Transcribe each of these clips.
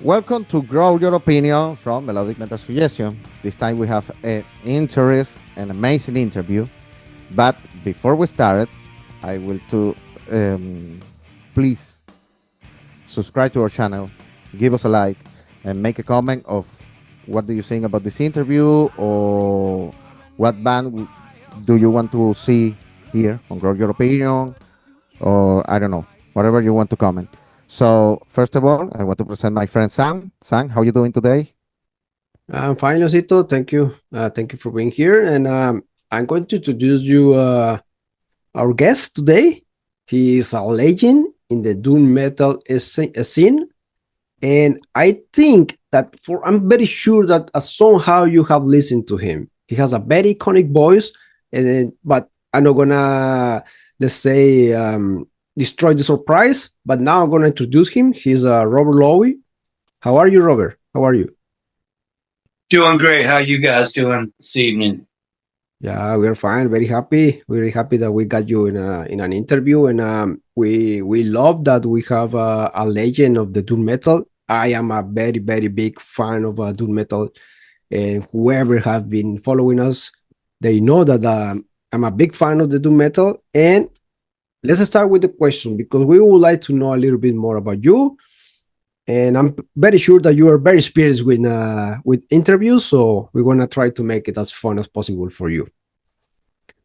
Welcome to Grow Your Opinion from Melodic Metal Suggestion. This time we have an amazing interview. But before we start, I will please subscribe to our channel, give us a like, and make a comment of what do you think about this interview, or what band do you want to see here on Grow Your Opinion, or I don't know, whatever you want to comment. So first of all, I want to present my friend Sam. Sam, how are you doing today? I'm fine, Osito. Thank you. Thank you for being here. And I'm going to introduce you our guest today. He is a legend in the doom metal scene. And I think that I'm very sure that somehow you have listened to him. He has a very iconic voice, but I'm not gonna, let's say, destroy the surprise. But now I'm gonna introduce him. He's Robert Lowe. How are you, Robert? How are you? Doing great. How you guys doing this evening? Yeah, we're fine. Very happy. Very happy that we got you in an interview, and we love that we have a legend of the doom metal. I am a very big fan of doom metal, and whoever has been following us, they know that I'm a big fan of the doom metal. And let's start with the question, because we would like to know a little bit more about you. And I'm very sure that you are very experienced with interviews, so we're gonna try to make it as fun as possible for you.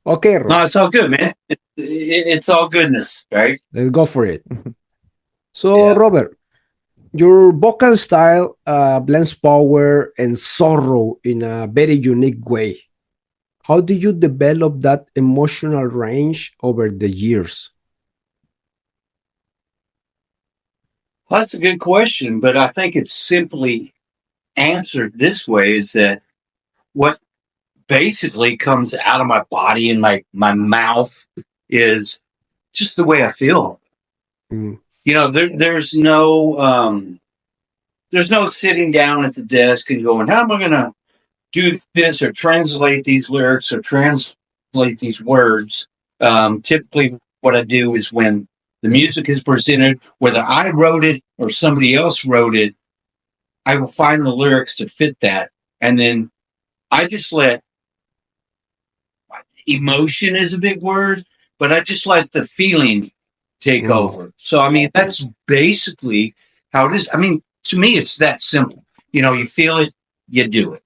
Okay, Rob. No, it's all good, man. It's all goodness, right? Let's go for it. So, yeah. Robert, your vocal style blends power and sorrow in a very unique way. How did you develop that emotional range over the years? Well, that's a good question, but I think it's simply answered this way, is that what basically comes out of my body and my mouth is just the way I feel. You know, there's no sitting down at the desk and going, how am I going to do this or translate these lyrics or translate these words? Typically what I do is when the music is presented, whether I wrote it or somebody else wrote it, I will find the lyrics to fit that. And then I just let emotion is a big word, but I just let the feeling take over. So, I mean, that's basically how it is. I mean, to me, it's that simple. You know, you feel it, you do it.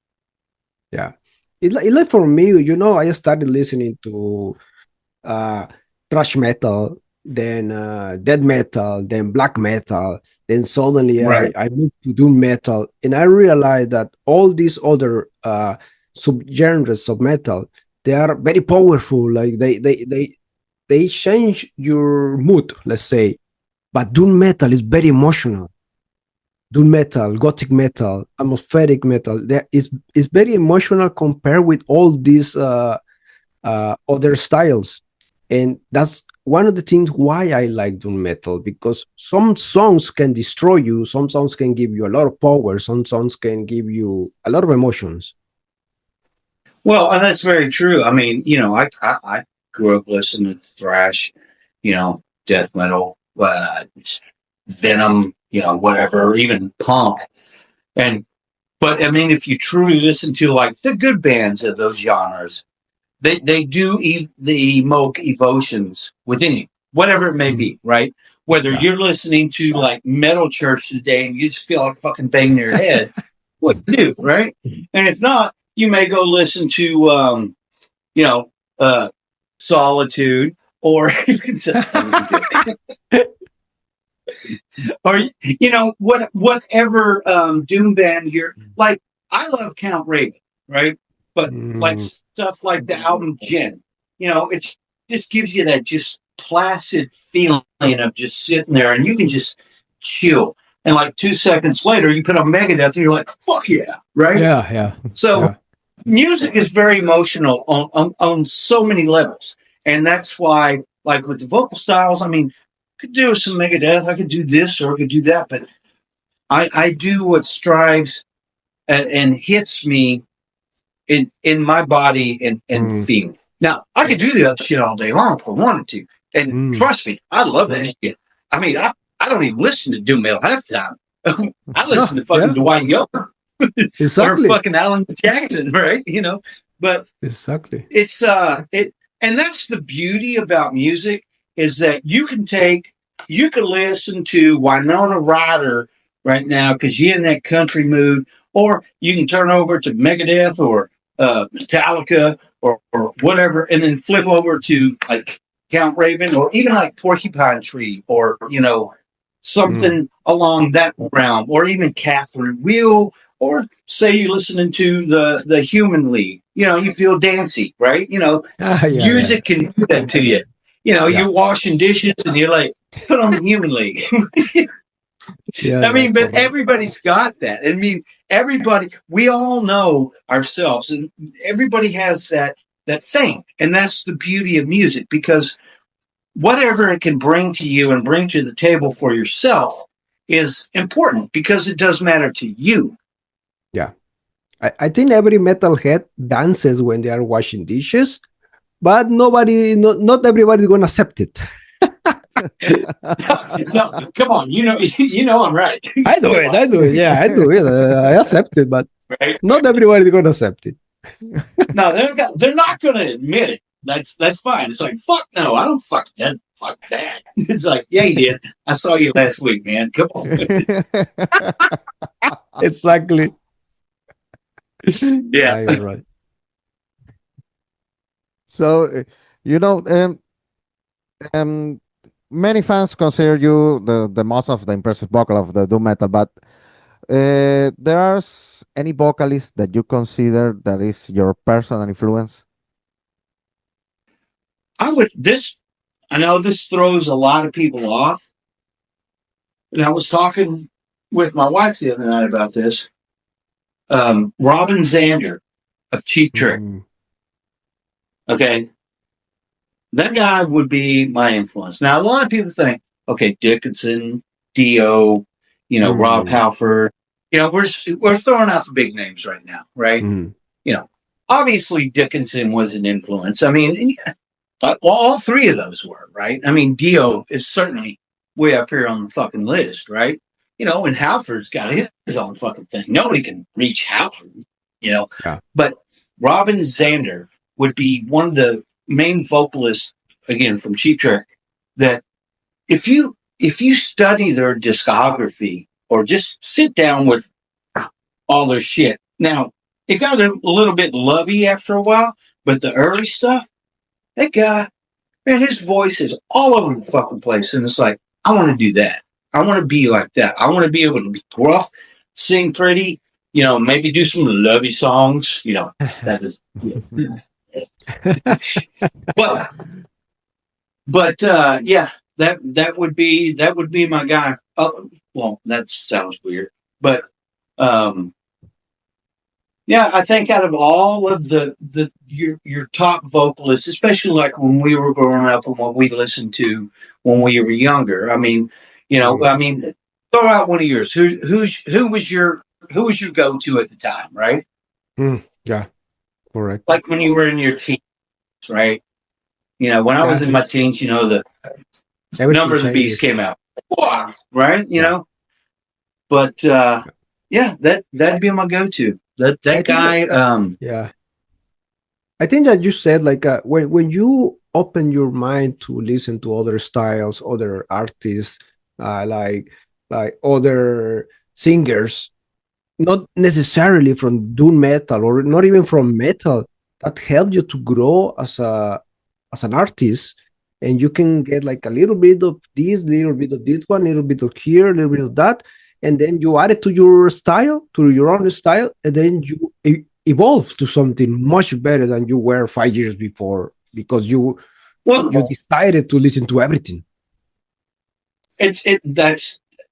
Yeah. It like for me, you know, I started listening to thrash metal, then death metal, then black metal, then suddenly right. I moved to doom metal, and I realized that all these other subgenres of metal, they are very powerful. Like they change your mood, let's say. But doom metal is very emotional. Doom metal, gothic metal, atmospheric metal, that is very emotional compared with all these other styles. And that's one of the things why I like doom metal, because some songs can destroy you, some songs can give you a lot of power, some songs can give you a lot of emotions. Well, and that's very true. I mean, you know, I grew up listening to thrash, you know, death metal, Venom, you know, whatever, even punk. But I mean, if you truly listen to like the good bands of those genres, they do evoke emotions within you, whatever it may be, right? Whether you're listening to like metal church today and you just feel like fucking banging your head, what you do, right? And if not, you may go listen to, you know, Solitude, or you can say, or you know, whatever doom band you're like. I love Count Raven, right? But like stuff like the album Gin, you know, it just gives you that just placid feeling of just sitting there and you can just chill. And like 2 seconds later, you put on Megadeth and you're like, fuck yeah, right? Yeah. So music is very emotional on so many levels. And that's why, like with the vocal styles, I mean, I could do some Megadeth, I could do this or I could do that, but I do what strives and hits me in my body and feeling. Now, I could do the other shit all day long if I wanted to. And trust me, I love that shit. I mean, I don't even listen to doom metal half the time. I listen to fucking GYO Exactly. or fucking Alan Jackson, right? But Exactly. it's and that's the beauty about music, is that you can listen to Winona Ryder right now because you're in that country mood, or you can turn over to Megadeth or Metallica or whatever, and then flip over to like Count Raven or even like Porcupine Tree or something along that realm, or even Catherine Wheel, or say you're listening to the Human League. You feel dancey, right? Music can do that to you. You're washing dishes and you're like, put on the Human League. But everybody's got that. I mean, we all know ourselves, and everybody has that thing. And that's the beauty of music, because whatever it can bring to you and bring to the table for yourself is important, because it does matter to you. Yeah. I think every metalhead dances when they are washing dishes, but not everybody's going to accept it. No, come on. I'm right. I do it. Yeah, I do it. I accept it, but not everybody's going to accept it. No, they're not going to admit it. That's fine. It's like, fuck no, I don't fuck that. Fuck that. It's like, yeah, you did. I saw you last week, man. Come on. Exactly. Yeah, you're right. So, many fans consider you the most of the impressive vocal of the doom metal, but there are any vocalist that you consider that is your personal influence? I know this throws a lot of people off. And I was talking with my wife the other night about this. Robin Zander of Cheap Trick. Okay. That guy would be my influence. Now, a lot of people think, okay, Dickinson, Dio, Rob Halford. We're throwing out the big names right now, right? Obviously Dickinson was an influence. I mean, all three of those were, right? I mean, Dio is certainly way up here on the fucking list, right? And Halford's got his own fucking thing. Nobody can reach Halford, Yeah. But Robin Zander would be one of the main vocalists, again, from Cheap Trick, that if you study their discography or just sit down with all their shit. Now, it got a little bit lovey after a while, but the early stuff, that guy, man, his voice is all over the fucking place. And it's like, I want to do that. I want to be like that. I want to be able to be gruff, sing pretty, maybe do some lovey songs, that is. but yeah, that would be my guy. Well, that sounds weird, but yeah, I think out of all of your top vocalists, especially like when we were growing up and what we listened to when we were younger. I mean, throw out one of yours. Who was your go-to at the time, right? Yeah, correct. Like when you were in your teens, right? When I was in my teens, the Number of the Beast came out, right? But yeah, that'd be my go-to. That guy. Yeah, I think that you said like when you open your mind to listen to other styles, other artists, like other singers, not necessarily from doom metal or not even from metal, that helped you to grow as an artist, and you can get like a little bit of this, little bit of this one, little bit of here, little bit of that, and then you add it to your style, to your own style, and then you evolve to something much better than you were 5 years before, because you decided to listen to everything.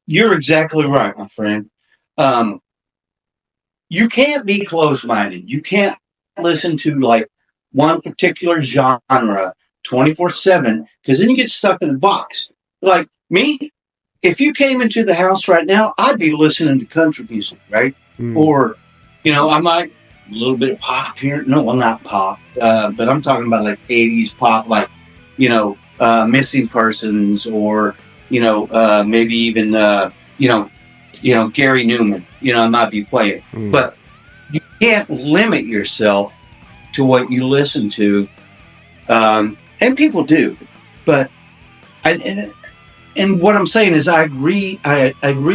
You're exactly right, my friend. You can't be closed-minded. You can't listen to like one particular genre 24/7, because then you get stuck in a box. Like me, if you came into the house right now, I'd be listening to country music, right? Or, I might a little bit of pop here. No, well, not pop, but I'm talking about like 80s pop, like, Missing Persons, or, maybe even, Gary Newman, might be playing. But you can't limit yourself to what you listen to. And people do. But and what I'm saying is I agree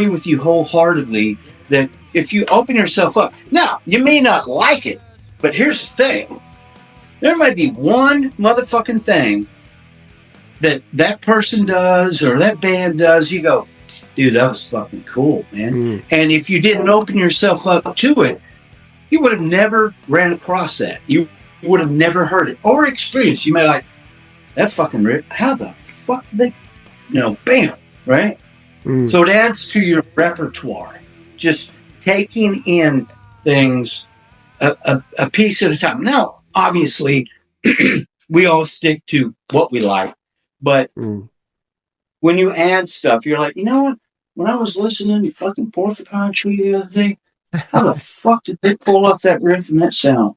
with you wholeheartedly that if you open yourself up, now you may not like it, but here's the thing. There might be one motherfucking thing that person does or that band does. You go, dude, that was fucking cool, man. And if you didn't open yourself up to it, you would have never ran across that. You would have never heard it or experienced. You may like, that fucking rip. How the fuck did they, bam, right? So it adds to your repertoire. Just taking in things a piece at a time. Now, obviously, we all stick to what we like. But when you add stuff, you're like, you know what? When I was listening to fucking Porcupine Tree the other day, how the fuck did they pull off that riff and that sound?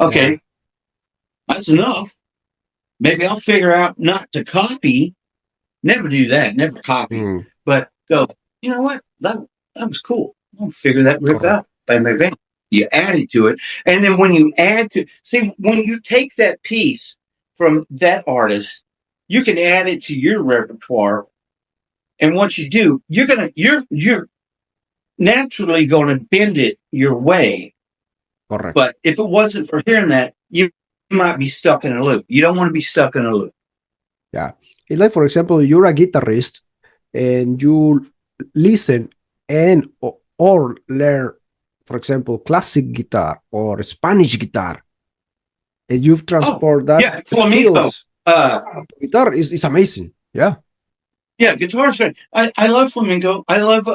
Okay, that's enough. Maybe I'll figure out not to copy. Never do that. Never copy. But go, you know what? That was cool. I'll figure that riff out. Bang, bang, bang. You add it to it. And then when you add to... See, when you take that piece from that artist, you can add it to your repertoire. And once you do, you're naturally going to bend it your way. Correct. But if it wasn't for hearing that, you might be stuck in a loop. You don't want to be stuck in a loop. Yeah. It's like, for example, you're a guitarist and you listen and or learn, for example, classic guitar or Spanish guitar, and you transport that flamenco. Guitar is amazing. Yeah. Yeah, guitar's great. I love flamenco. I love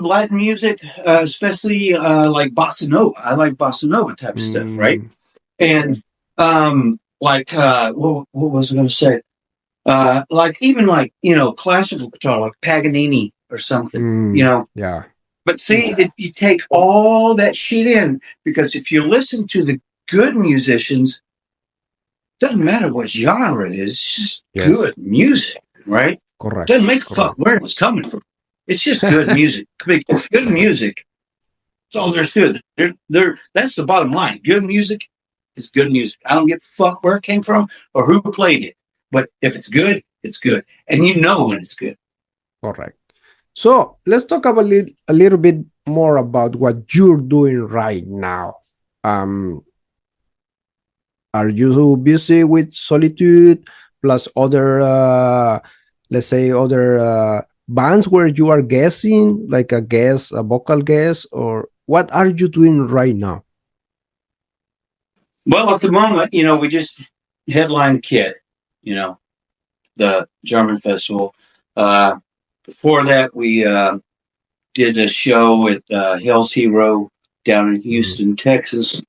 Latin music, especially like bossa nova. I like bossa nova type of stuff, right? And what was I going to say? Like even like classical guitar, like Paganini or something. Yeah. But see, you take all that shit in, because if you listen to the good musicians, doesn't matter what genre it is, it's just good music, right? Correct. Doesn't make a fuck where it was coming from. It's just good music. Because good music, that's all there's to it. That's the bottom line. Good music is good music. I don't give a fuck where it came from or who played it. But if it's good, it's good. And you know when it's good. Correct. So let's talk about a little bit more about what you're doing right now. Are you busy with Solitude plus other, let's say, other bands where you are guessing, like a vocal guest, or what are you doing right now? Well, at the moment, we just headlined Kit, the German festival. Before that, we did a show at Hell's Hero down in Houston, Texas.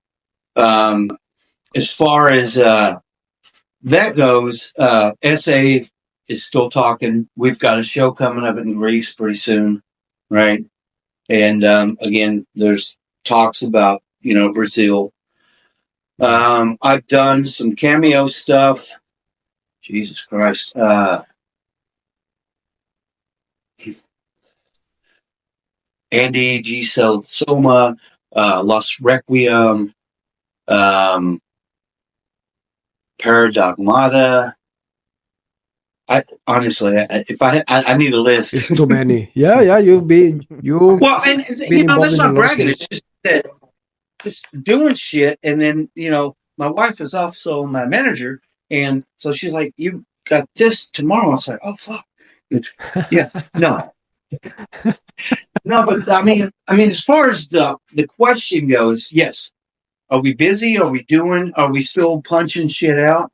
As far as that goes, SA is still talking. We've got a show coming up in Greece pretty soon, right? And again, there's talks about, Brazil. I've done some cameo stuff. Jesus Christ. Andy Giselle Soma, Lost Requiem, Paradogmata. I honestly, if I need a list. It's too many. Yeah, you. Well, and that's not bragging. It's just that just doing shit, and then my wife is also my manager, and so she's like, "You got this tomorrow." I was like, "Oh fuck, yeah, no." No, but I mean, as far as the question goes, yes. Are we busy? Are we still punching shit out?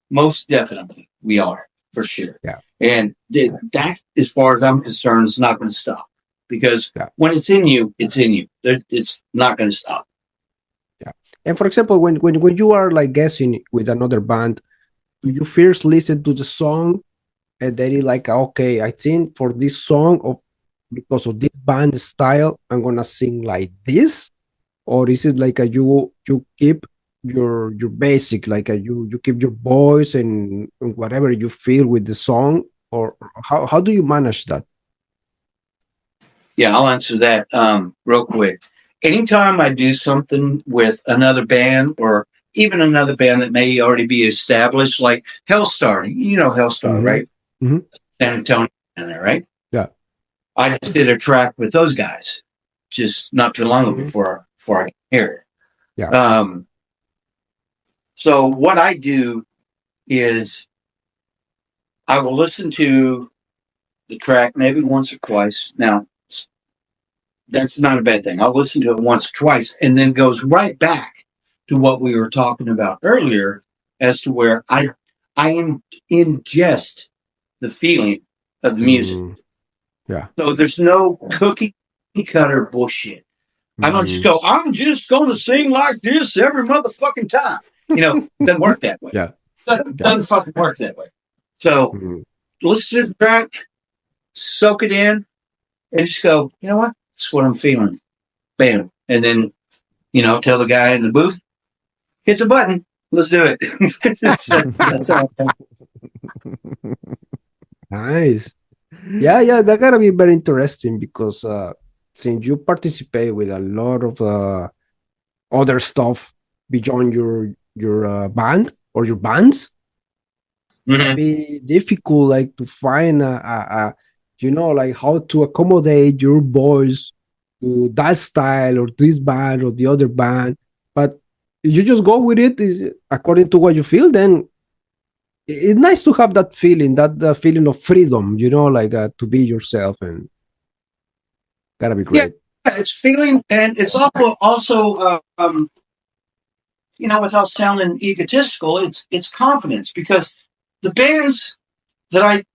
Most definitely we are, for sure. Yeah. And that, as far as I'm concerned, is not going to stop, because when it's in you, it's in you. It's not going to stop. Yeah. And for example, when you are like guessing with another band, do you first listen to the song and then you like, okay, I think for this song because of this band style, I'm gonna sing like this? Or is it like you keep your basic, like you keep your voice and whatever you feel with the song? Or how do you manage that? Yeah, I'll answer that real quick. Anytime I do something with another band or even another band that may already be established, like Hellstar, you know Hellstar, right? Mhm. San Antonio, right? Yeah. I just did a track with those guys just not too long ago Mhm. before I hear it. Yeah. So what I do is I will listen to the track maybe once or twice. Now, that's not a bad thing. I'll listen to it once or twice and then goes right back to what we were talking about earlier as to where I ingest the feeling of the music. Yeah. So there's no cookie cutter bullshit. I don't just go, I'm just going to sing like this every motherfucking time. It doesn't work that way. Yeah. Doesn't fucking work that way. So listen to the track, soak it in, and just go, you know what? That's what I'm feeling. Bam. And then, tell the guy in the booth, hit the button. Let's do it. That's all. Nice. Yeah, that gotta be very interesting because since you participate with a lot of other stuff beyond your band or your bands, it'd be difficult like to find like how to accommodate your voice to that style or this band or the other band. But if you just go with it according to what you feel, then it's nice to have that feeling, that feeling of freedom, like to be yourself, and gotta be great. Yeah, it's feeling, and it's also without sounding egotistical, it's confidence, because the bands that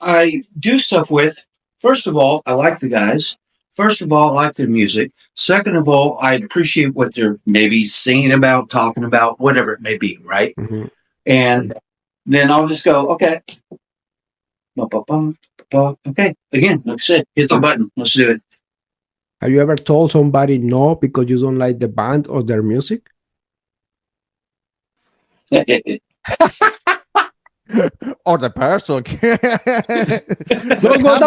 I do stuff with, first of all, I like the guys. First of all, I like their music. Second of all, I appreciate what they're maybe singing about, talking about, whatever it may be, right? Mm-hmm. And then I'll just go, okay. Okay. Again, like I said, hit the button. Let's do it. Have you ever told somebody no because you don't like the band or their music? Or the person. Don't go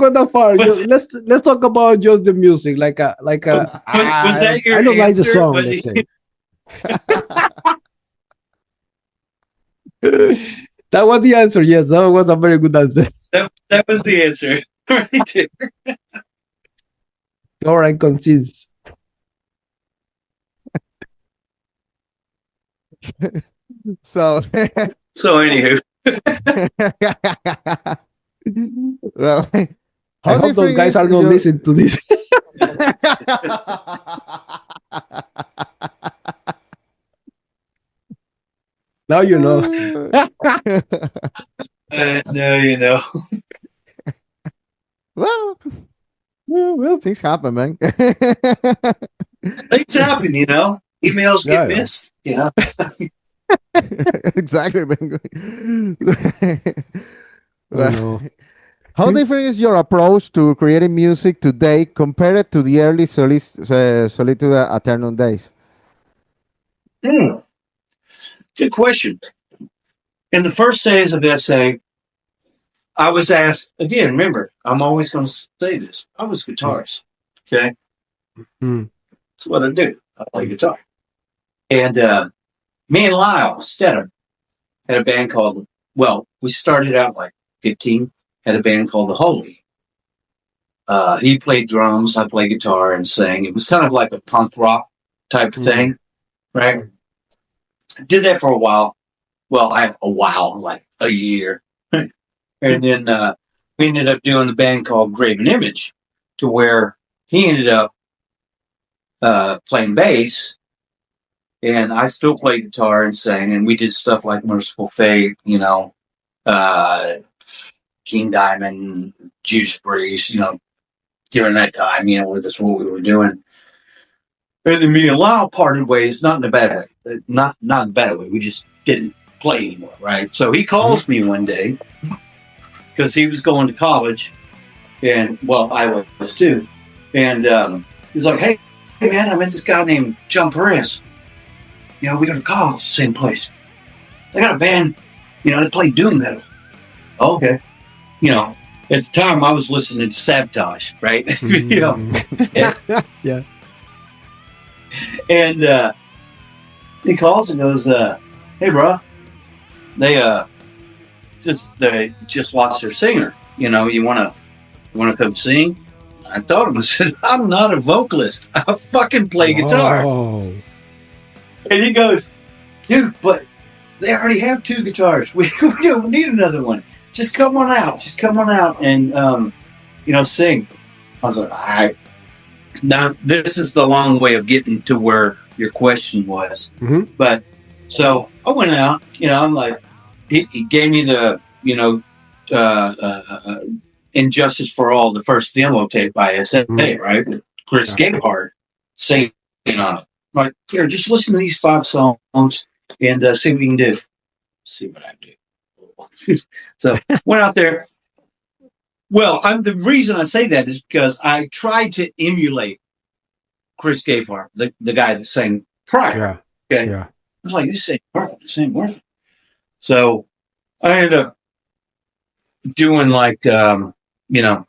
that far. Let's talk about just the music. Was that your I don't like the song. Let's say. That was the answer. Yes, that was a very good answer. That was the answer. Right there. All right, continue. So anywho. Well, I hope those guys are going to listen to this. Now you know. Now you know. Well, things happen, man. Things happen, Emails get missed, Exactly, man. No. How different is your approach to creating music today compared to the early Solitude Aeternus days? Good question. In the first days of SA, I was asked, again, remember, I'm always going to say this. I was a guitarist, okay? That's what I do. I play guitar. And me and Lyle Stetter had a band called, we started out like 15, had a band called The Holy. He played drums, I played guitar and sang. It was kind of like a punk rock type of thing, right? Did that for a while. Well, like a year. And then we ended up doing a band called Graven Image, to where he ended up playing bass, and I still played guitar and sang, and we did stuff like Merciful Fate, King Diamond, Judas Priest, during that time, that's what we were doing. And then me and Lyle parted ways, not in a bad way, not in a bad way. We just didn't play anymore, right? So he calls me one day, because he was going to college, and I was too. And he's like, hey man, I met this guy named John Perez. We go to college, same place. They got a band, they play doom metal. Oh, okay. at the time I was listening to Sabotage, right? You know, Yeah. and he calls and goes, "Hey, bro, they just lost their singer. You know, you wanna come sing?" I told him, I said, "I'm not a vocalist. I fucking play guitar." Oh. And he goes, "Dude, but they already have 2 guitars. We don't need another one. Just come on out. Just come on out and you know, sing." I was like, "All right." Now this is the long way of getting to where your question was. Mm-hmm. But so I went out. You know, I'm like, he gave me the, you know, Injustice for All, the first demo tape by SA, right? With Chris Gabehart singing on it. I'm like, here, just listen to these 5 songs and see what you can do. See what I do. So went out there. Well, the reason I say that is because I tried to emulate Chris Gabehart, the guy that sang prior. Yeah. Okay. Yeah. I was like, this ain't perfect. This ain't working. So I ended up doing like, you know,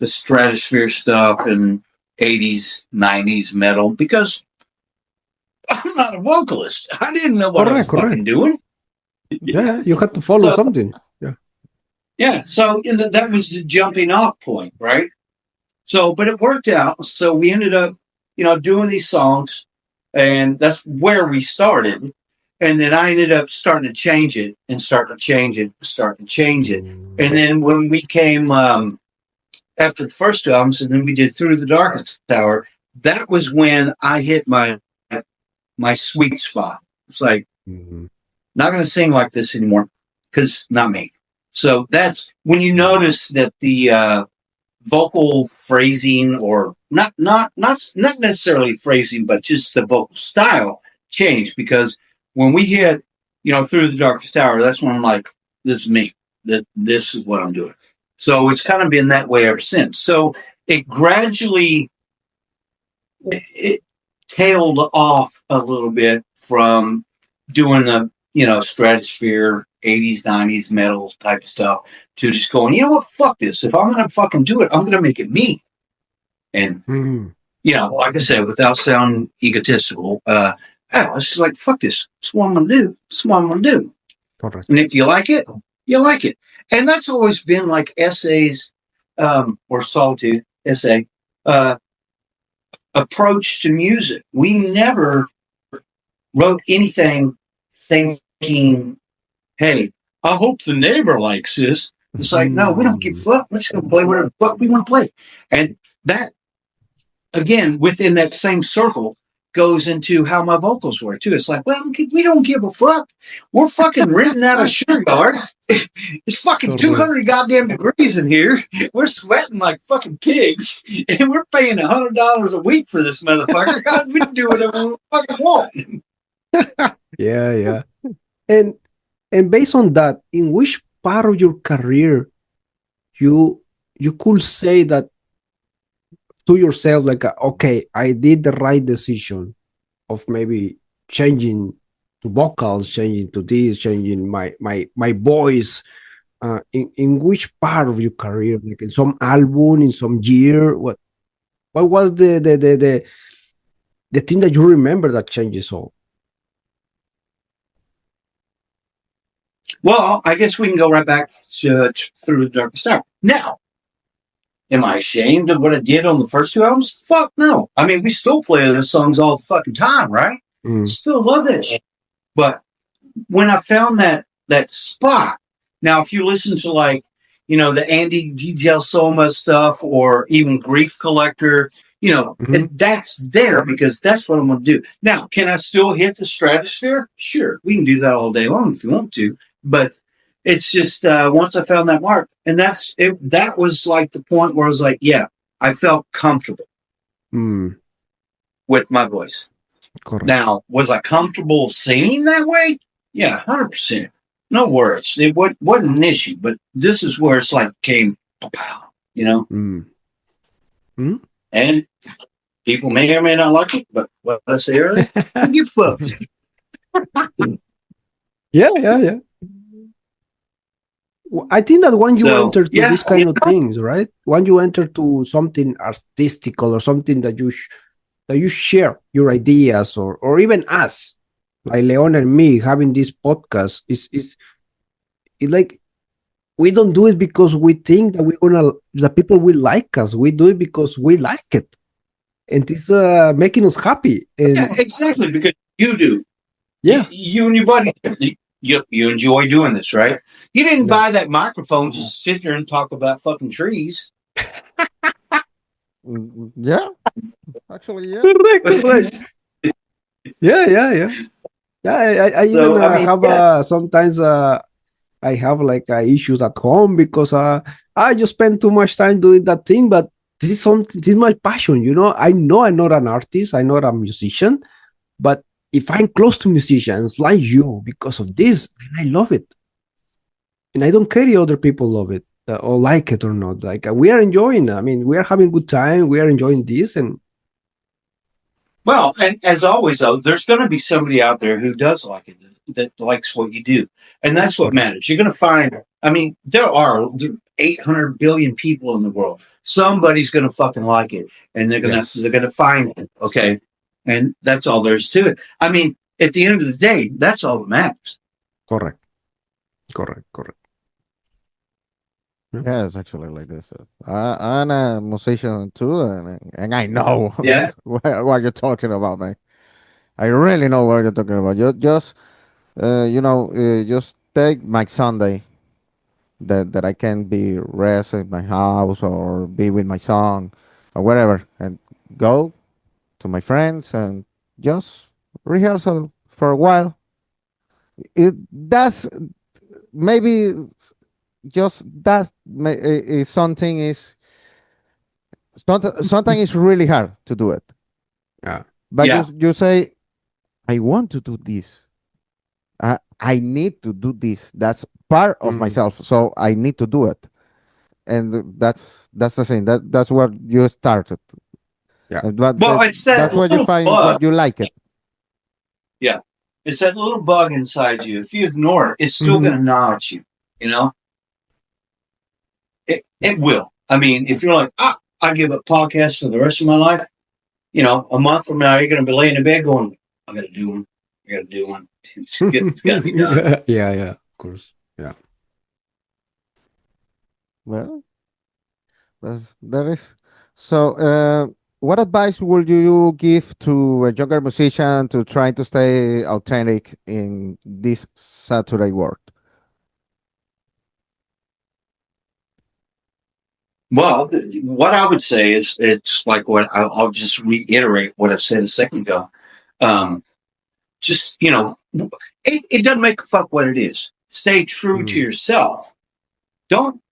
the Stratosphere stuff and 80s, 90s metal because I'm not a vocalist. I didn't know what I was fucking doing. Yeah, you had to follow something. Yeah. Yeah. So that was the jumping off point, right? So, but it worked out. So we ended up, you know, doing these songs, and that's where we started. And then I ended up starting to change it and starting to change it. And then when we came after the first 2 albums, and then we did Through the Darkest Hour, that was when I hit my sweet spot. It's like, not going to sing like this anymore because not me. So that's when you notice that the vocal phrasing, or not necessarily phrasing, but just the vocal style changed. Because when we hit, you know, Through the Darkest Hour, that's when I'm like, this is me. This is what I'm doing. So it's kind of been that way ever since. So it gradually it tailed off a little bit from doing the, you know, Stratosphere, 80s, 90s metal type of stuff to just going, you know what, fuck this. If I'm going to fucking do it, I'm going to make it me. And, you know, like I said, without sounding egotistical, it's just like, fuck this. It's what I'm going to do. It's what I'm going to do. Correct. And if you like it, you like it. And that's always been like SA's, or Solitude, SA, approach to music. We never wrote anything thinking, hey, I hope the neighbor likes this. It's like, no, we don't give a fuck. We're just going to play whatever the fuck we want to play. And that, again, within that same circle, goes into how my vocals were, too. It's like, well, we don't give a fuck. We're fucking renting out a sugar guard. It's fucking 200 goddamn degrees in here. We're sweating like fucking pigs. And we're paying $100 a week for this motherfucker. God, we can do whatever we fucking want. Yeah. And based on that, in which part of your career you could say that to yourself, like, okay, I did the right decision of maybe changing to vocals, changing to this, changing my voice, in which part of your career, like in some album, in some year, what was the thing that you remember that changes all? Well, I guess we can go right back to Through the Darkest Hour. Now, am I ashamed of what I did on the first 2 albums? Fuck no. I mean, we still play those songs all the fucking time, right? Still love that shit. But when I found that spot, now if you listen to, like, you know, the Andy DJ Soma stuff, or even Grief Collector, you know, and that's there because that's what I'm going to do. Now, can I still hit the Stratosphere? Sure. We can do that all day long if you want to. But it's just once I found that mark, and that's it. That was like the point where I was like, yeah, I felt comfortable with my voice. Correct. Now, was I comfortable singing that way? Yeah, 100%. No worries. It wasn't an issue, but this is where it's like came, you know? And people may or may not like it, but what I say earlier, I give a fuck. I think that when you So, enter to yeah, these kind of things, right? When you enter to something artistical or something that you share your ideas, or even us, like Leon and me having this podcast, is it like we don't do it because we think that the people will like us. We do it because we like it, and it's making us happy. And yeah, exactly, because you do. yeah, You and your buddy, you enjoy doing this, right? You didn't Yeah. buy that microphone to sit there and talk about fucking trees. Yeah, actually, yeah. correct. Yeah. I So, even I mean, have yeah. sometimes I have like issues at home because I just spend too much time doing that thing. But this is my passion. I know I'm not an artist. I'm not a musician. But if I'm close to musicians like you because of this, then I love it, and I don't care if other people love it or like it or not. Like we are enjoying. I mean, we are having good time. We are enjoying this, and Well, and as always, though, there's going to be somebody out there who does like it, that likes what you do. And that's what matters. You're going to find, I mean, there are 800 billion people in the world. Somebody's going to fucking like it, and Yes. they're going to find it. Okay. And that's all there is to it. I mean, at the end of the day, that's all that matters. correct. Yeah, it's actually like this. I'm a musician too, and I know Yeah. what you're talking about, man. I really know what you're talking about. Just just take my Sunday that I can be rest at my house or be with my son or whatever, and go to my friends and just rehearsal for a while. That's maybe just is something is sometimes it's really hard to do it. Yeah. But Yeah. you say, I want to do this. I need to do this. That's part of Mm. myself. So I need to do it. And that's the thing. That's where you started. Yeah. Well, it's that that's where you little find bug. what you like it. Yeah. It's that little bug inside you. If you ignore it, it's still Mhm. going to gnaw at you, you know? It will. I mean, if you're like, I give up podcasts for the rest of my life, a month from now, you're going to be laying in bed going, I got to do one. I got to do one. It's got to be done. Yeah, of course. Yeah. Well, that is. So, what advice would you give to a younger musician to try to stay authentic in this Saturday world? Well, what I would say is it's like what I'll just reiterate what I said a second ago. Just, it doesn't make a fuck what it is. Stay true to yourself. Don't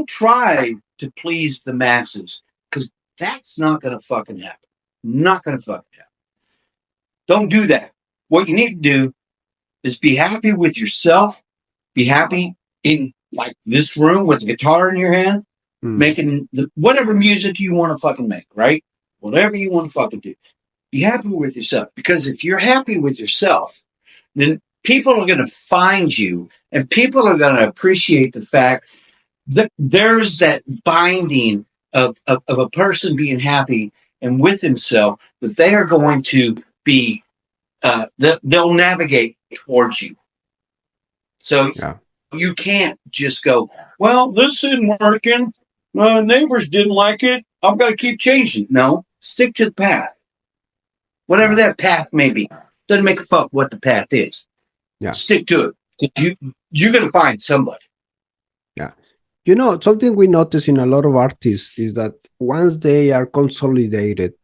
try to please the masses, because that's not going to fucking happen. Not going to fucking happen. Don't do that. What you need to do is be happy with yourself. Be happy in like this room with a guitar in your hand, making whatever music you want to fucking make, right? Whatever you want to fucking do. Be happy with yourself, because if you're happy with yourself, then people are going to find you, and people are going to appreciate the fact that there's that binding of a person being happy and with himself, that they are going to be, they'll navigate towards you. So you can't just go, well, this isn't working. Neighbors didn't like it. I've got to keep changing. No, stick to the path. Whatever that path may be. Doesn't make a fuck what the path is. Yeah. Stick to it. You're going to find somebody. Yeah. Something we notice in a lot of artists is that once they are consolidated,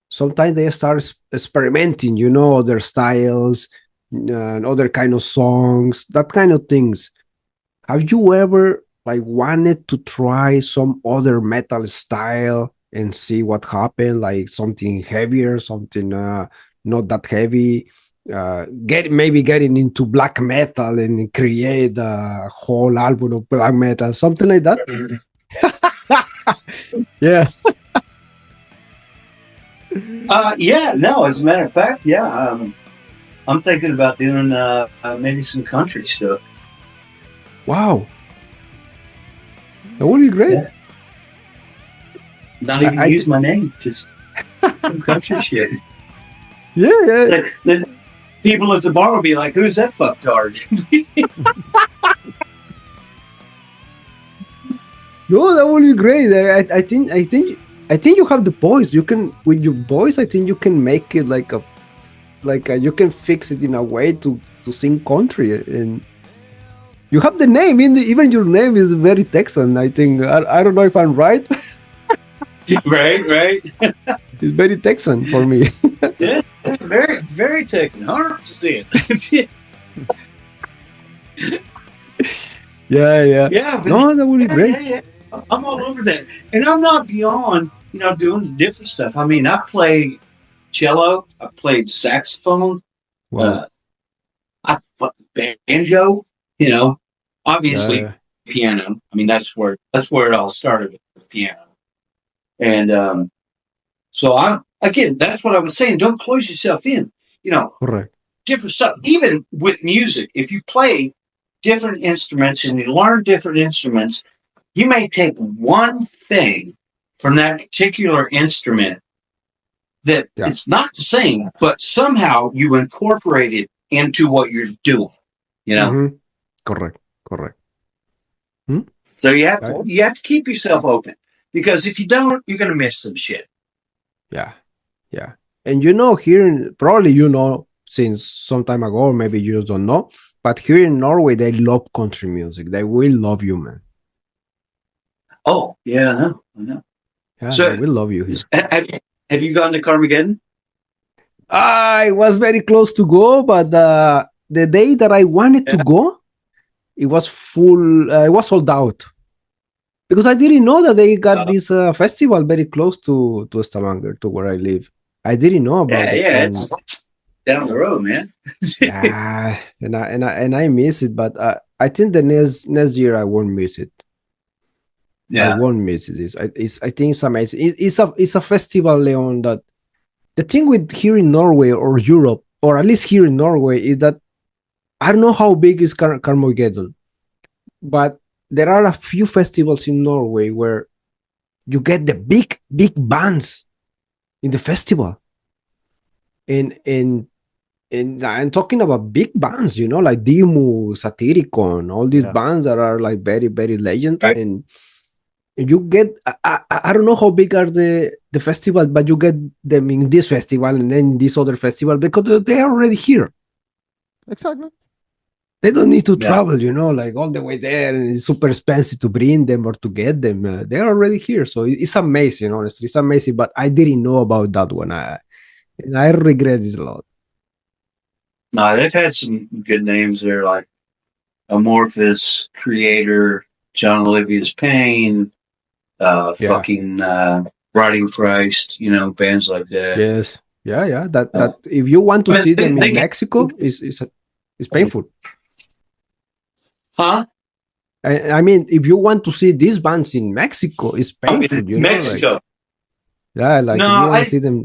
sometimes they start experimenting, other styles, other kind of songs, that kind of things. Have you ever wanted to try some other metal style and see what happened, like something heavier, something not that heavy, getting into black metal and create a whole album of black metal, something like that? Yeah. No, as a matter of fact, I'm thinking about doing maybe some country stuff. Wow. That would be great. Yeah. Not even use my name, just some country shit. Yeah. It's like the people at the bar will be like, "Who's that fucktard?" No, that would be great. I think you have the voice. You can, with your voice, I think you can make it like you can fix it in a way to sing country, and you have the name. Even your name is very Texan. I think I don't know if I'm right. right. It's very Texan for me. Yeah, very, very Texan, 100%. Yeah. Yeah, but No, that would be great. yeah. I'm all over that, and I'm not beyond, doing the different stuff. I mean, I play cello, I played saxophone, Wow. I banjo. Obviously Yeah. piano. I mean, that's where it all started with piano, and so that's what I was saying. Don't close yourself in. Correct. Different stuff. Even with music, if you play different instruments and you learn different instruments, you may take one thing from that particular instrument that it's not the same, but somehow you incorporate it into what you're doing. Mm-hmm. Correct. So you have to keep yourself open, because if you don't, you're going to miss some shit. Yeah. And here, probably since some time ago, maybe you just don't know, but here in Norway, they love country music. They will love you, man. Oh, yeah, I know. Yeah, So- they will love you here. Have you gone to Carmageddon? I was very close to go, but the day that I wanted to go, it was full. It was sold out, because I didn't know that they got this festival very close to Stavanger, to where I live. I didn't know about it. Yeah, and- it's down the road, man. and I miss it, but I think the next year I won't miss it. I won't miss it. I think it's amazing. It's a festival, Leon. That the thing with here in Norway or Europe, or at least here in Norway, is that I don't know how big is Carmageddon, but there are a few festivals in Norway where you get the big bands in the festival, and I'm talking about big bands, like Dimu, Satyricon, all these bands that are like very, very legend. Right. And you get, I don't know how big are the festival, but you get them in this festival and then this other festival, because they are already here. Exactly. They don't need to travel, like all the way there, and it's super expensive to bring them or to get them. They're already here, so it's amazing. Honestly, it's amazing. But I didn't know about that one. And I regret it a lot. No, they've had some good names there, like Amorphous, Creator, John Olivia's Pain, fucking Riding Christ, bands like that. Yes, yeah. That if you want to But see them they- in Mexico, it's painful. Huh? I mean, if you want to see these bands in Mexico, it's painful. Mexico. Like if No, you want I- to see them.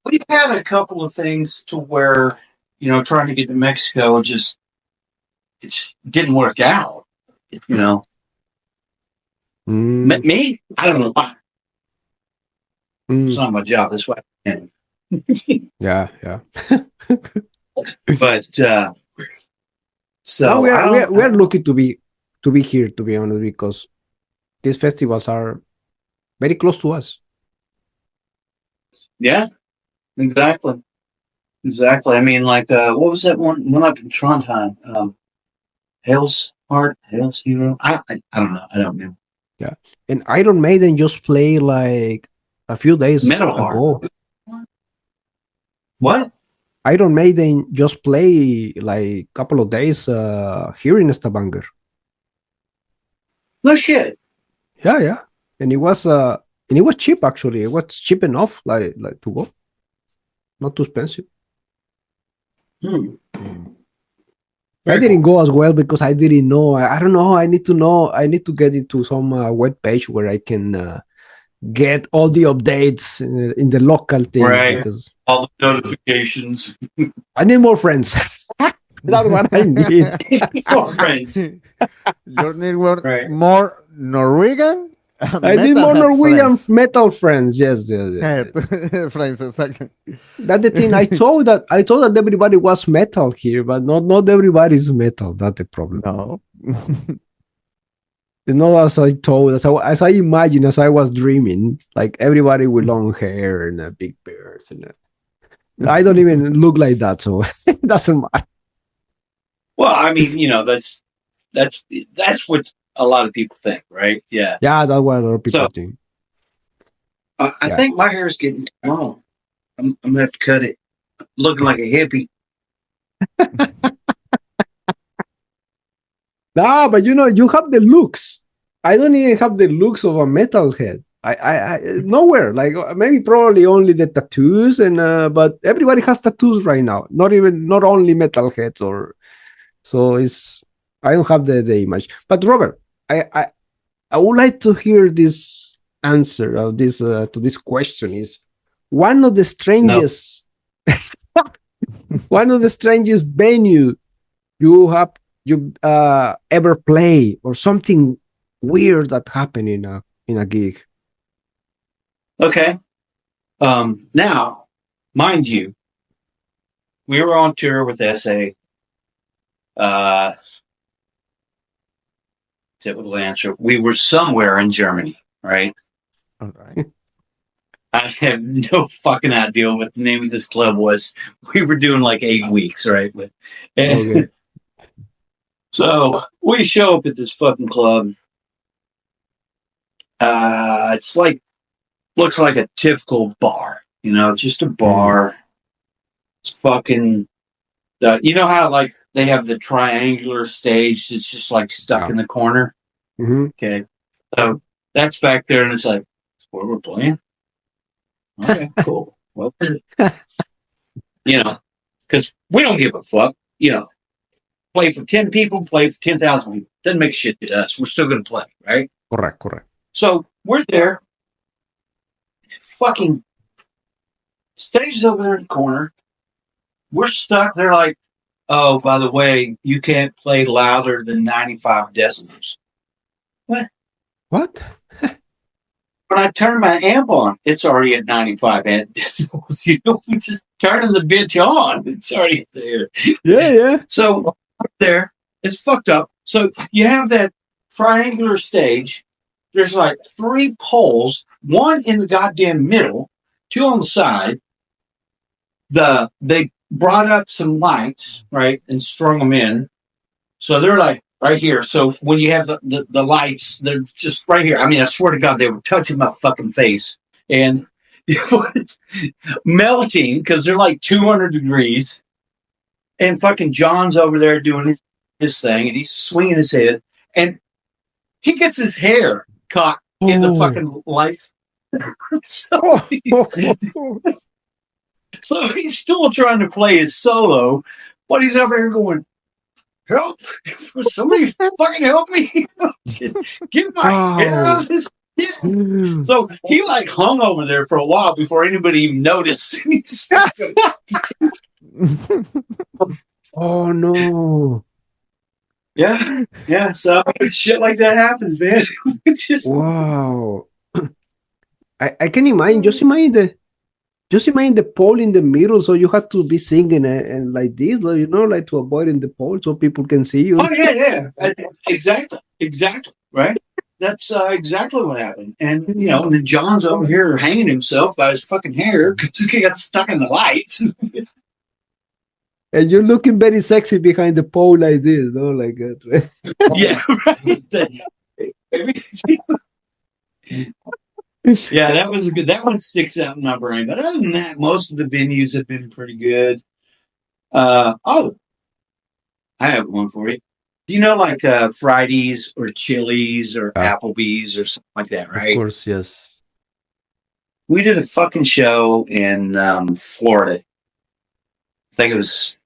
We've had a couple of things to where, trying to get to Mexico, it didn't work out. Mm, Me, I don't know why. It's mm, not my job. That's why. yeah. But so No, I don't- we're lucky to be here, to be honest, because these festivals are very close to us. Yeah, exactly. I mean, like, what was that one up in Trondheim? Hell's Hero. I don't know. I don't know. And Iron Maiden just played like a few days Metal ago. What? Iron Maiden just played like a couple of days here in Stavanger. No shit. Yeah. And it was cheap, actually. It was cheap enough like to go. Not too expensive. Hmm. I didn't go as well because I didn't know. I don't know. I need to know. I need to get into some web page where I can get all the updates in the local thing. Right. Because All the notifications. I need more friends. That's what I need. More friends. You need more, Right. more Norwegian. I need more Norwegian metal friends. Yes, yes, yes. Friends, exactly. That's the thing. I thought that everybody was metal here, but not everybody is metal. That's the problem. No. It's not as I thought, as I imagined, as I was dreaming. Like everybody with long hair and big beards, and I don't even look like that, so it doesn't matter. Well, I mean, you know, that's what a lot of people think, right? Yeah. Yeah, that's what a lot of people So- think. I Yeah. think my hair is getting long. I'm gonna have to cut it. Looking like a hippie. No, but you have the looks. I don't even have the looks of a metalhead. I nowhere. Like maybe probably only the tattoos but everybody has tattoos right now. Not only metalheads so it's I don't have the image. But Robert, I would like to hear this answer of this to this question is one of the strangest one of the strangest venue you ever play or something weird that happened in a gig. Okay. Now, mind you, we were on tour with SA. Typical answer. We were somewhere in Germany, right? All right. I have no fucking idea what the name of this club was. We were doing like 8 weeks, right? Okay. So we show up at this fucking club. It's like, looks like a typical bar, you know, just a bar. It's fucking, you know how like they have the triangular stage that's just like stuck in the corner? Mm-hmm. Okay. So that's back there, and it's like, that's where we're playing. Okay, cool. Well, you know, because we don't give a fuck, you know. Play for 10 people, play for 10,000 people. Doesn't make shit to us. We're still going to play, right? Correct. So we're there. Fucking stage is over there in the corner. We're stuck. They're like, oh, by the way, you can't play louder than 95 decibels. What? When I turn my amp on, it's already at 95 decibels. You know, we're just turning the bitch on. It's already there. Yeah. So up there, it's fucked up. So you have that triangular stage. There's like 3 poles, one in the goddamn middle, 2 on the side. They brought up some lights, right, and strung them in. So they're like right here. So when you have the lights, they're just right here. I mean, I swear to God, they were touching my fucking face and melting because they're like 200 degrees. And fucking John's over there doing his thing, and he's swinging his head, and he gets his hair caught in the fucking light. So he's still trying to play his solo, but he's over here going, help! Somebody fucking help me! Get my hair out of this shit! So he like hung over there for a while before anybody even noticed. Oh no! Yeah. So shit like that happens, man. It's just Wow! I can imagine. Just imagine the pole in the middle, so you have to be singing and like this, you know, like to avoid in the pole so people can see you. oh yeah. Exactly. Right. That's exactly what happened. And you know, and then John's over here hanging himself by his fucking hair because he got stuck in the lights. And you're looking very sexy behind the pole like this, no? Like that, right? Yeah, right. Yeah, that was a good. That one sticks out in my brain. But other than that, most of the venues have been pretty good. I have one for you. Do you know like Fridays or Chili's or Applebee's or something like that, right? Of course, yes. We did a fucking show in Florida. I think it was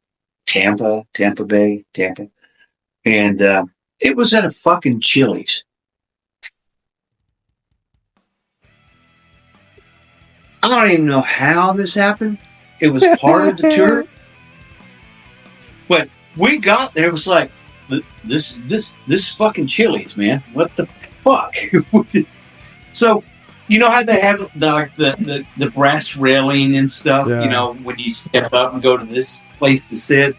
Tampa Bay. And it was at a fucking Chili's. I don't even know how this happened. It was part of the tour. But we got there, it was like, this fucking Chili's, man. What the fuck? So, you know how they have like the brass railing and stuff, Yeah. you know, when you step up and go to this place to sit?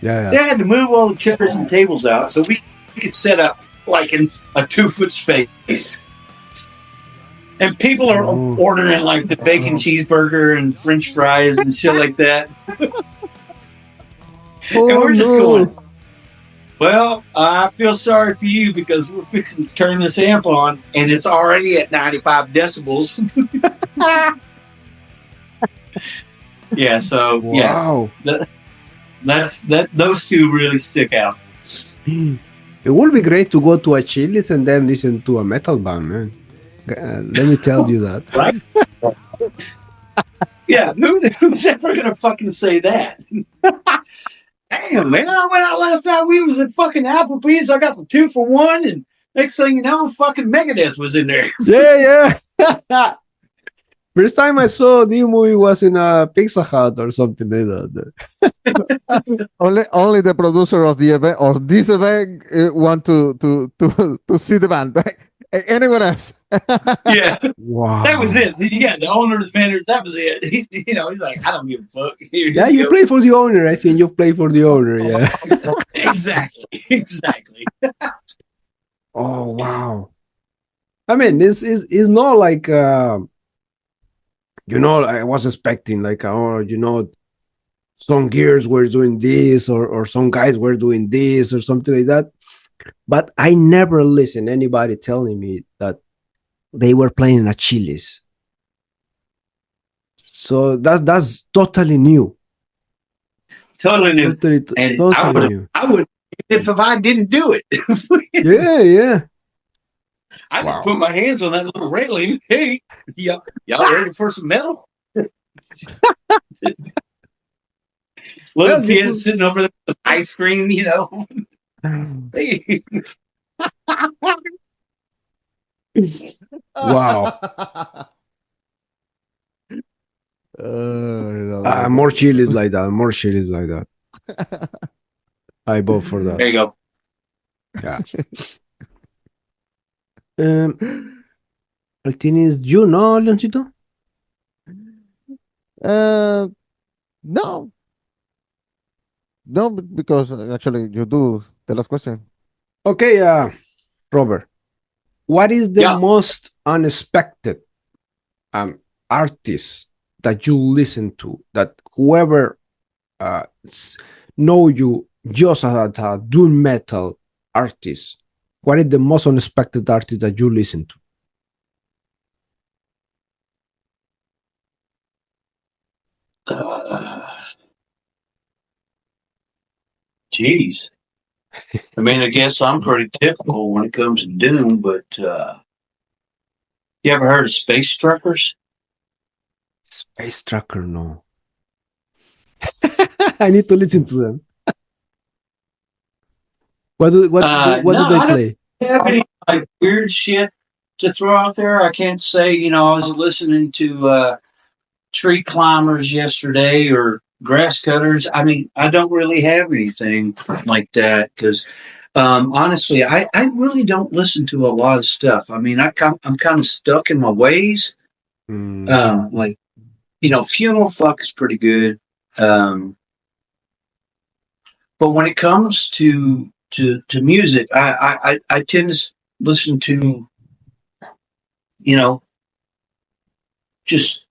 Yeah, They had to move all the chairs and tables out so we could set up like in a 2-foot space. And people are Oh. ordering like the bacon cheeseburger and French fries and shit like that. Oh, And we're just no. going, well, I feel sorry for you because we're fixing to turn this amp on and it's already at 95 decibels. Yeah, so yeah, Wow. those two really stick out. It would be great to go to a Chili's and then listen to a metal band, man. Let me tell you that. Right? Yeah, who's ever gonna fucking say that? Damn, man, I went out last night. We was at fucking Applebee's. I got the 2 for $1, and next thing you know, fucking Megadeth was in there. Yeah. First time I saw a new movie was in a Pizza Hut or something like that. Only the producer of the event or this event want to see the band. Anyone else? Yeah, Wow. that was it. Yeah, the owner of the band, that was it. He's like, I don't give a fuck. Here Yeah, you go. play for the owner. I think you play for the owner. Yeah. Exactly. Oh wow. I mean, this is not like I was expecting like some gears were doing this or some guys were doing this or something like that. But I never listened anybody telling me that they were playing at Chili's. So that's totally new. Totally new. Totally, And totally new. I would if I didn't do it. Yeah. I just Wow. put my hands on that little railing. Hey, y'all ready for some metal? Little kids sitting over there with ice cream, you know. Hey. Wow. No, More Chili's like that. More Chili's like that. I vote for that. There you go. Yeah. Martinez, you know, Leoncito? No. No, because actually you do the last question. Okay, Robert. What is the Yeah. most unexpected artist that you listen to, that whoever know you just as a doom metal artist? What is the most unexpected artist that you listen to? Jeez. I mean, I guess I'm pretty typical when it comes to doom, but you ever heard of Space Truckers? Space Tracker, no. I need to listen to them. What do No, they I don't play? have any like weird shit to throw out there. I can't say, you know, I was listening to Tree Climbers yesterday or Grass Cutters. I mean, I don't really have anything like that because honestly, I really don't listen to a lot of stuff. I mean, I'm kind of stuck in my ways. Like, you know, Funeral Fuck is pretty good. But when it comes to music, I tend to listen to, you know, just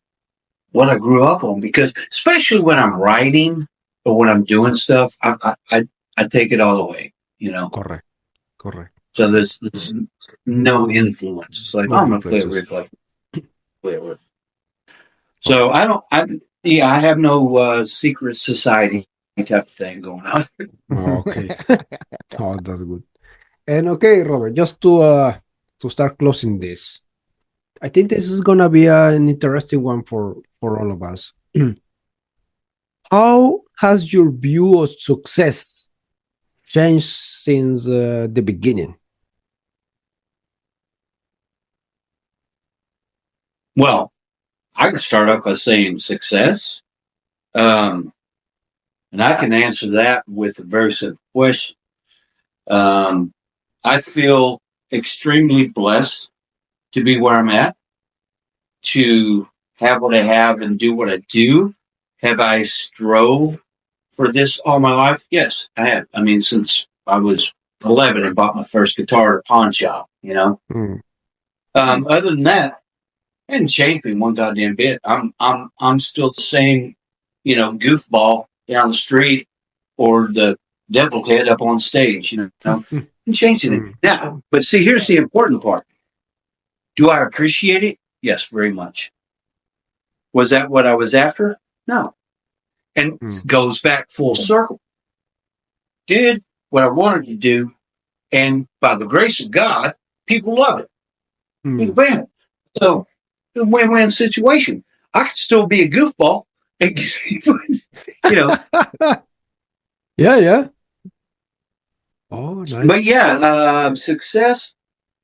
what I grew up on, because especially when I'm writing or when I'm doing stuff, I take it all away, you know. Correct. So there's no influence. It's like, No I'm gonna play a influences. riff, like play a riff. So I have no secret society type of thing going on. Oh, okay. Oh, that's good. And okay, Robert, just to start closing this, I think this is gonna be an interesting one for all of us. How has your view of success changed since the beginning? Well, I can start off by saying success. And And I can answer that with a very simple question. I feel extremely blessed to be where I'm at, to have what I have and do what I do. Have I strove for this all my life? Yes, I have. I mean, since I was 11 and bought my first guitar at a pawn shop, you know. Other than that, it hasn't changed me one goddamn bit. I'm still the same, you know, goofball down the street or the devil head up on stage, you know. I'm changing it now. But see, here's the important part. Do I appreciate it? Yes, very much. Was that what I was after? No. And it goes back full circle. Did what I wanted to do, and by the grace of God, people love it. Bam. So, it's a win-win situation. I could still be a goofball, and, you know. Yeah. Oh, nice. But yeah, success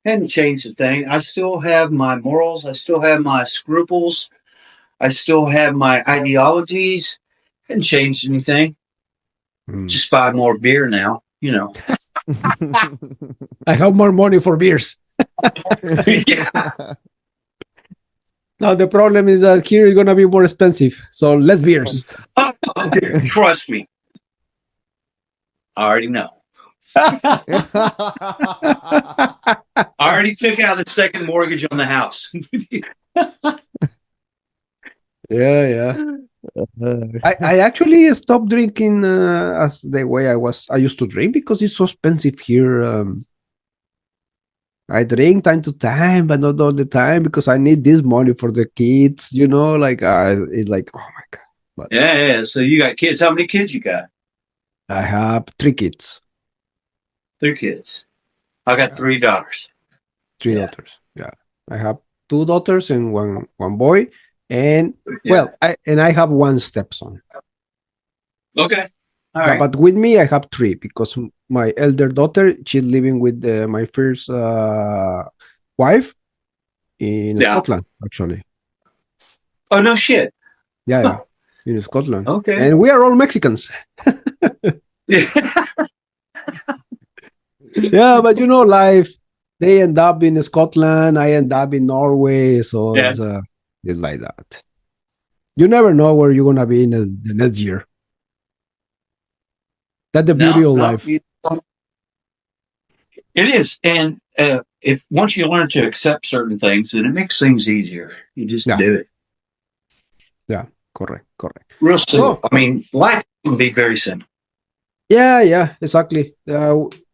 hadn't changed a thing. I still have my morals. I still have my scruples. I still have my ideologies. Hadn't changed anything. Just buy more beer now, you know. I have more money for beers. Yeah. Now the problem is that here it's gonna be more expensive, so less beers. Trust me. I already know. I already took out the second mortgage on the house. Yeah. I actually stopped drinking as the way I used to drink because it's so expensive here. I drink time to time, but not all the time because I need this money for the kids. You know, like it's like, oh my god. But Yeah. So you got kids. How many kids you got? I have 3 kids. 3 kids. I got 3 daughters. 3 daughters. Yeah, I have 2 daughters and one boy, and I have 1 stepson. Okay. All right. But with me, I have 3 because my elder daughter, she's living with my first wife in Scotland, actually. Oh, no shit. Yeah, in Scotland. Okay. And we are all Mexicans. Yeah, but you know, life, they end up in Scotland, I end up in Norway, so it's like that. You never know where you're going to be in the next year. That's the beauty of life. It is. And if once you learn to accept certain things, then it makes things easier. You just do it. Yeah, correct. Real simple. I mean, life can be very simple. Yeah, exactly.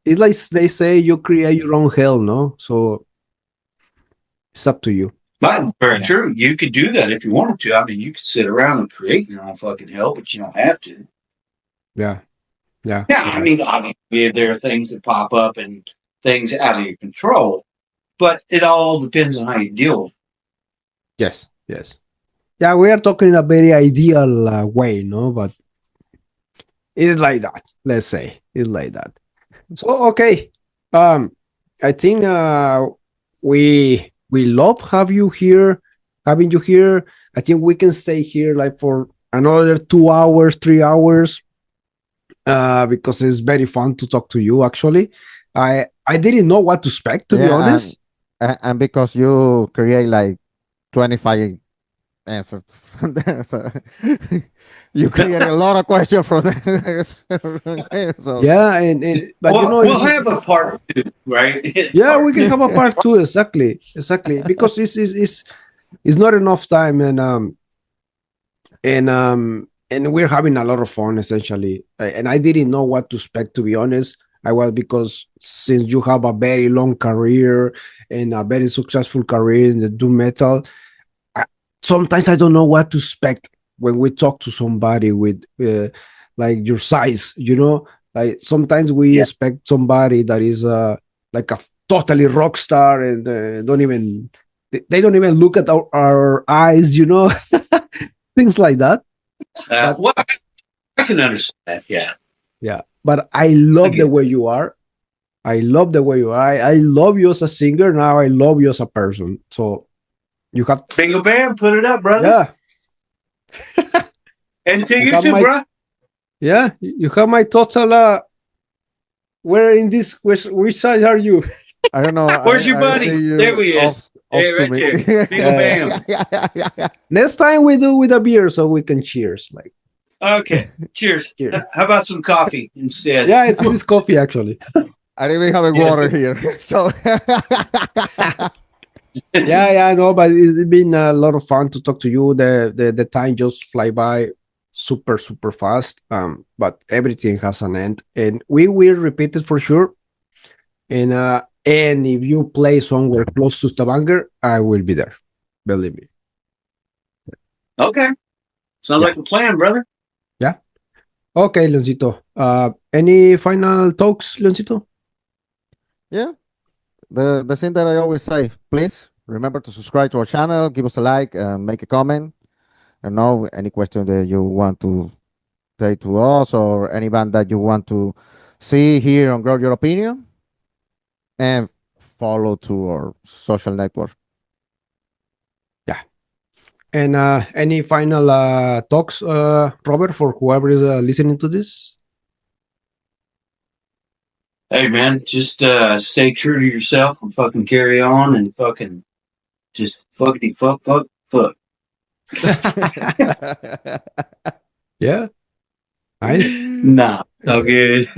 It's like they say, you create your own hell, no? So it's up to you. But very true. You could do that if you wanted to. I mean, you could sit around and create your own fucking hell, but you don't have to. Yeah. I mean, obviously, there are things that pop up and things out of your control, but it all depends on how you deal with it. Yes. Yeah, we are talking in a very ideal way, no? But it's like that. Let's say it's like that. So okay, I think we love having you here. I think we can stay here like for another 2 hours, 3 hours, because it's very fun to talk to you. Actually, I didn't know what to expect, to be honest. And because you create like 25 answers from there, so you create a lot of questions from there. So. Yeah, but you know, we'll have a part 2, right? Yeah, we can have a part 2, exactly, because it's not enough time, and we're having a lot of fun essentially. And I didn't know what to expect, to be honest. Because since you have a very long career and a very successful career in the doom metal, sometimes I don't know what to expect when we talk to somebody with like your size, you know. Like sometimes we expect somebody that is like a totally rock star and they don't even look at our eyes, you know. Things like that. Well, I can understand that. Yeah, but I love the way you are. I love you as a singer. Now I love you as a person. So you have Bingo Bam, put it up, brother. Yeah. And to you too, bro. Yeah, you have my total. Where in this? Which side are you? I don't know. Where's your I buddy? see you There he is. off Hey, to right me. there. Big bam. Yeah. Next time we do with a beer, so we can cheers. Like, Okay. Cheers. Cheers. How about some coffee instead? yeah, this is coffee actually. I didn't even have a Yeah. water here. So Yeah, I know, but it's been a lot of fun to talk to you. The time just fly by super fast. But everything has an end, and we will repeat it for sure. And if you play somewhere close to Stavanger, I will be there. Believe me. Okay. Sounds like a plan, brother. Okay, Leoncito. Any final talks, Leoncito? yeah, the thing that I always say, please remember to subscribe to our channel, give us a like, make a comment. I know any question that you want to say to us or any band that you want to see here on Grow Your Opinion, and follow to our social network. And any final talks, Robert, for whoever is listening to this? Hey, man, just stay true to yourself and fucking carry on and fucking just fuckity fuck. Yeah. Nice. Nah, all good.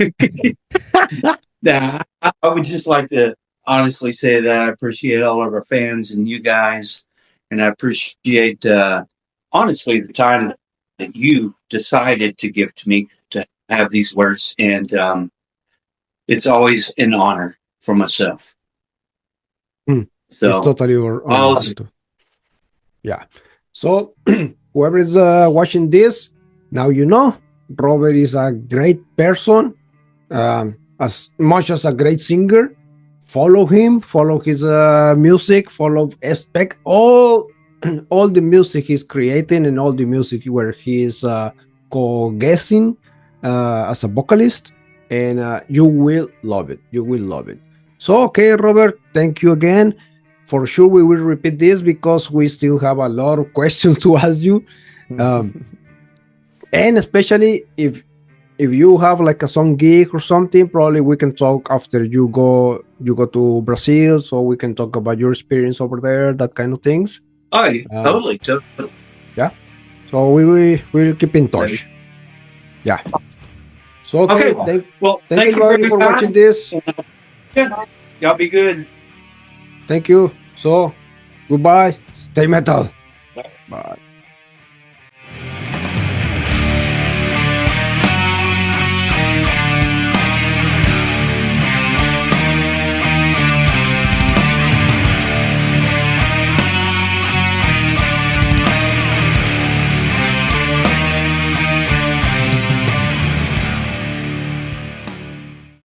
Nah, I would just like to honestly say that I appreciate all of our fans and you guys, and I appreciate honestly the time that you decided to give to me to have these words, and it's always an honor for myself. Mm. So It's totally I'll- yeah. So whoever is watching this, now you know Robert is a great person, as much as a great singer. Follow him, follow his music, follow expect all the music he's creating and all the music where he is co-guessing as a vocalist, and you will love it. You will love it. So, okay, Robert, thank you again. For sure, we will repeat this because we still have a lot of questions to ask you, and especially if you have like a song gig or something, probably we can talk after you go to Brazil, so we can talk about your experience over there, that kind of things. Oh, yeah, totally. So we will keep in touch. Yeah. So okay, Okay. Well, thank you everybody for your time. watching this. Yeah. Y'all be good. Thank you. So goodbye. Stay metal. Bye.